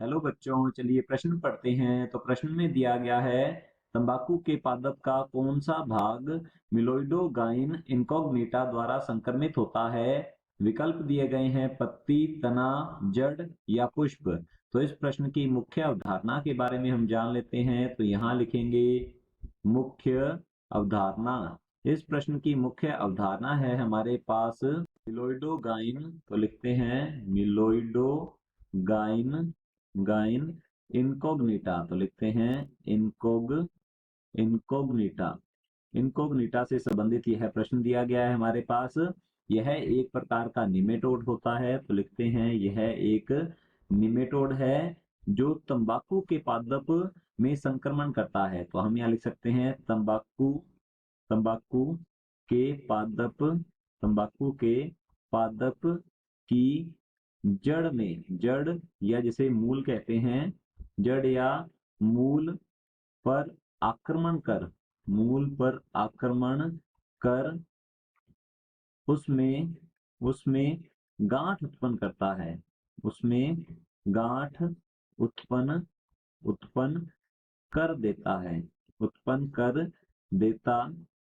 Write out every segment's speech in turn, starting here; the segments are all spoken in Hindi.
हेलो बच्चों, चलिए प्रश्न पढ़ते हैं। तो प्रश्न में दिया गया है, तंबाकू के पादप का कौन सा भाग मिलोइडोगाइन इनकॉग्निटा द्वारा संक्रमित होता है। विकल्प दिए गए हैं पत्ती, तना, जड़ या पुष्प। तो इस प्रश्न की मुख्य अवधारणा के बारे में हम जान लेते हैं। तो यहाँ लिखेंगे मुख्य अवधारणा। इस प्रश्न की मुख्य अवधारणा है हमारे पास मिलोइडोगाइन। तो लिखते हैं मिलोइडोगाइन गाइन इनकोग्निटा। तो लिखते हैं इनकोग्निटा। इनकोग्निटा से संबंधित यह प्रश्न दिया गया है हमारे पास। यह एक प्रकार का निमेटोड होता है। तो लिखते हैं यह एक निमेटोड है जो तंबाकू के पादप में संक्रमण करता है। तो हम यहाँ लिख सकते हैं तंबाकू तंबाकू के पादप तंबाकू के पादप की जड़ या जिसे मूल कहते हैं, जड़ या मूल पर मूल पर आक्रमण कर उसमें उसमें गांठ उत्पन्न करता है। उसमें गांठ उत्पन्न उत्पन्न कर देता है उत्पन्न कर देता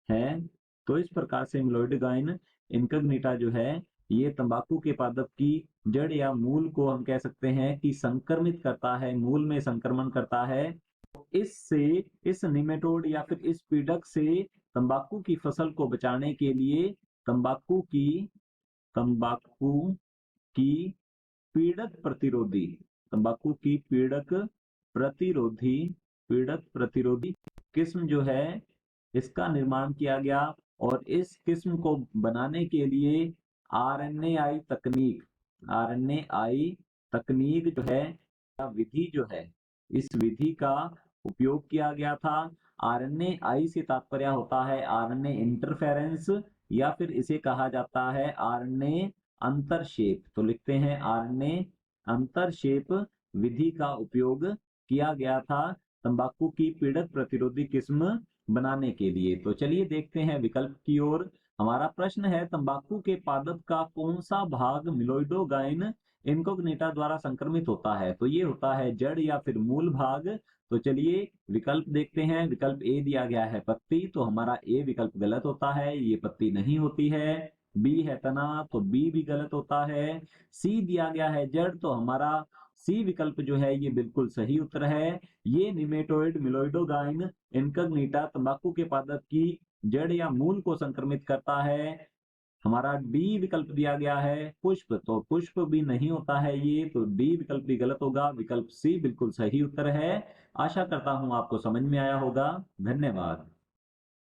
है। तो इस प्रकार से एम्लोइडोगाइन इनकॉग्निटा जो है ये तंबाकू के पादप की जड़ या मूल को हम कह सकते हैं कि संक्रमित करता है, मूल में संक्रमण करता है। इससे इस निमेटोड या फिर इस पीड़क से तंबाकू की फसल को बचाने के लिए तंबाकू की पीड़क प्रतिरोधी तंबाकू की पीड़क प्रतिरोधी किस्म जो है इसका निर्माण किया गया। और इस किस्म को बनाने के लिए आरएनएआई तकनीक जो है या विधि जो है, इस विधि का उपयोग किया गया था। आरएनएआई से तात्पर्य होता है आरएनए इंटरफेरेंस या फिर इसे कहा जाता है आरएनए अंतरक्षेप। तो लिखते हैं आरएनए अंतरक्षेप विधि का उपयोग किया गया था तंबाकू की पीड़क प्रतिरोधी किस्म बनाने के लिए। तो चलिए देखते हैं विकल्प की ओर। हमारा प्रश्न है, तंबाकू के पादप का कौन सा भाग मिलोइडोगाइन इनकॉग्निटा द्वारा संक्रमित होता है। तो ये होता है जड़ या फिर मूल भाग। तो चलिए विकल्प देखते हैं। विकल्प ए दिया गया है पत्ती, तो हमारा ए विकल्प गलत होता है, ये पत्ती नहीं होती है। बी है तना, तो बी भी गलत होता है। सी दिया गया है जड़, तो हमारा सी विकल्प जो है ये बिल्कुल सही उत्तर है। ये निमेटोइड मिलोइडोगाइन इनकॉग्निटा तंबाकू के पादप की जड़ या मूल को संक्रमित करता है। हमारा डी विकल्प दिया गया है पुष्प, तो पुष्प भी नहीं होता है ये, तो डी विकल्प भी गलत होगा। विकल्प सी बिल्कुल सही उत्तर है। आशा करता हूं आपको समझ में आया होगा। धन्यवाद।